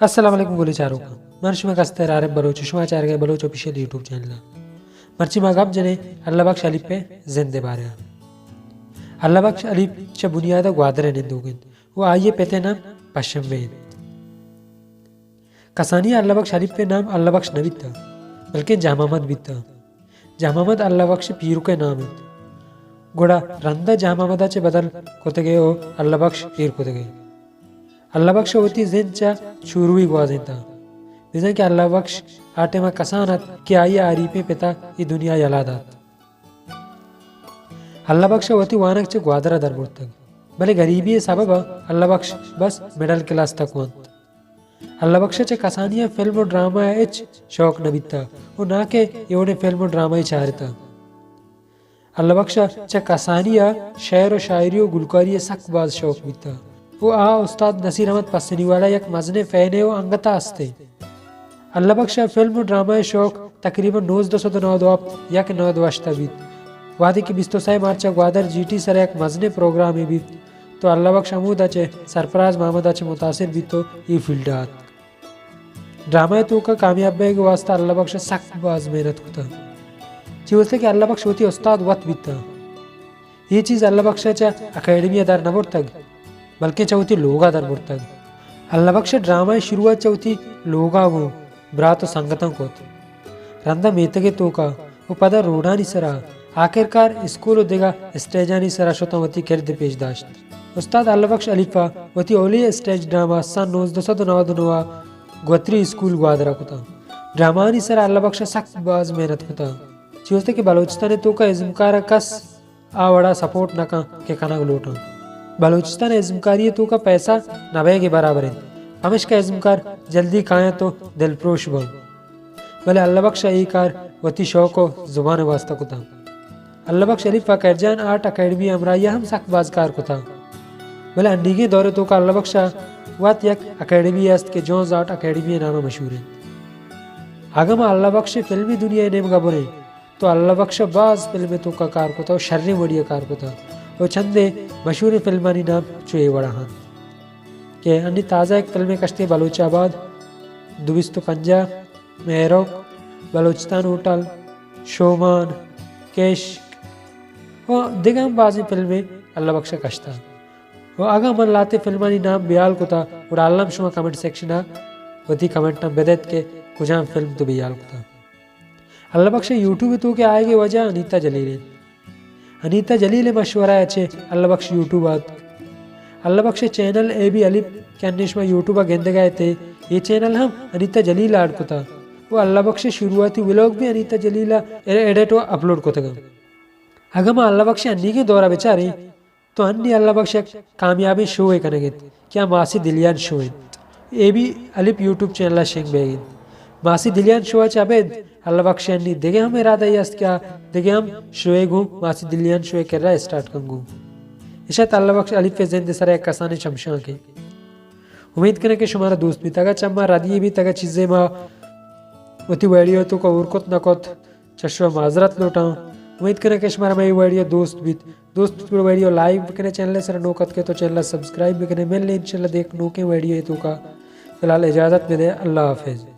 अस्सलाम वालेकुम गोली चारों का मर्शमा कस्तर आरब बलोच शुमा चार गए बलोच ऑफिशियल यूट्यूब चैनल मर्ची मागाब जने अल्लाह बख्श अलीफ पे जिंदे बारे अल्लाह बख्श अलीफ च बुनियाद ग्वादरे ने दोगिन वो आइए पेते नाम पश्चिम वेद कसानी अल्लाह बख्श अलीफ पे नाम अल्लाह बख्श नबी था बल्कि जहामद भी था जहामद अल्लाह बख्श पीरू के नाम है गोड़ा रंदा जहामदा चे बदल कोते गए हो अल्लाह बख्श पीर कोते गए अल्लाह बख्श होती जिनचा शुरुई ग्वाजिंता बिजन के अल्लाह बख्श आटे में कसानत कि आई आरीपे पिता ये दुनिया यलादात अल्लाह बख्श होती वानक चे ग्वादरा दरबुर तक भले गरीबी सबब अल्लाह बख्श बस मिडल क्लास तक वंत अल्लाह बख्श चे कसानिया फिल्म और ड्रामा एच शौक नबीता वो ना के योने फिल्म और ड्रामा ही चाहता अल्लाह बख्श चे कसानिया शेर और शायरी और गुलकारी सख्त बाज शौक बीता वो उस्ताद नसीर अहमद पसनी वाला एक मजने फैने व अंगता हस्ते अल्लाह बख्श फिल्म और ड्रामा शौक तकरीबन 9 एक 9 बीत वादी की बिस्तो साई मार्चा ग्वादर जीटी सर एक मजने प्रोग्राम भी तो अल्लाह बख्श अमूद अचे सरफराज मोहम्मद अचे मुतासिर भी तो ये फील्ड ड्रामा तो का कामयाब के वास्ता अल्लाह बख्श सख्त बाज मेहनत होता चीज़ कि अल्लाह बख्श होती उस्ताद वत बीता ये चीज़ अल्लाह बख्श अकेडमी अदार नबुर तक बल्कि चौथी लोगा दर मुर्तग अल्लाह बख्श ड्रामा शुरुआत चौथी लोगा वो ब्रा तो संगतों को रंदा मेतगे तो का वो पदा रोडानी सरा आखिरकार स्कूल देगा स्टेजानी सरा शोतावती किरद पेशदाश्त उस्ताद अल्लाह बख्श अलीफा वती ओली स्टेज ड्रामा सन 1999 गोत्री स्कूल ग्वादरा को था ड्रामानी सरा अल्लाह बख्श सख्त बाज मेहनत होता चीज़ कि बलोचिस्तान तो का इज़मकार कस आवड़ा सपोर्ट नका के कना लोटा बलूचिस्तान इज़्मकारियतों का पैसा नबे के बराबर है हमेश का इज़्मकार जल्दी खाएं तो दिलप्रोश बन भले अल्लाह बख्श यही कार वती शौक व जुबान वास्ता को था अल्लाह बख्श शरीफ करजान आर्ट अकेडमी अमराइया हम सख्त बाजकार को था भले अंडीगे दौरे तो का अल्लाह बख्श वत यक अकेडमी अस्त के जोन्स आर्ट अकेडमी नाम मशहूर है आगम अल्लाह बख्श फिल्मी दुनिया नेम गबरे तो अल्लाह बख्श बाज फिल्म तो का कार को था शर्री वड़िया कार को था वो चंदे मशहूर फिल्मानी नाम चुए वड़ाहान के अन्य ताज़ा एक फिल्म कश्ती बलूचाबाद दुबिस्तो पंजा मेहरोक बलूचिस्तान होटल शोमान केश वो दिगम बाजी फिल्में अल्लाह बख्श कश्ता वो आगा मन लाते फिल्मानी नाम बियाल को था और आलम शुमा कमेंट सेक्शन वती कमेंट नाम बेदत के कुजाम फिल्म तो बियाल को था अल्लाह बख्श यूट्यूब तो के आएगी वजह अनीता जलील मशवरा अच्छे अल्लाह बख्श यूट्यूब अल्लाह बख्श चैनल ए बी अलिफ के अन्वेषमा यूट्यूब गेंदे गए थे ये चैनल हम अनीता जलील आड़ को था वो अल्लाह बख्श शुरुआती व्लॉग भी अनीता जलीला एडिट व अपलोड को था अगर मैं अल्लाह बख्श अन्नी के दौरा बेचारे तो अन्नी अल्लाह बख्श कामयाबी शो है कनेगे क्या मासी दिलियान शो है ए बी अलिफ यूट्यूब चैनल शेंग बेगी मासी दिलियान शो चाबेद अल्लाह बख्श अन्नी देखे हम इरादा यस्त क्या देखे हम शोए गो मासी दिलियान शोए कर रहा स्टार्ट कंगू इशात अल्लाह बख्श अलिफ पे जिंदे सरे कसाने चमशा के उम्मीद करें कि शुमारा दोस्त भी तगा चम्मा रादी भी तगा चीज़ें माँ वती वीडियो तो का उर्कुत नकोत चश्वा माजरत लौटा उम्मीद करें कि शुमारा मैं वीडियो दोस्त वीडियो लाइक भी करें चैनल सर नोकत के तो चैनल सब्सक्राइब भी करें मिलने इंशाल्लाह देख नो के वीडियो तो का फिलहाल इजाज़त में दे अल्लाह हाफिज़।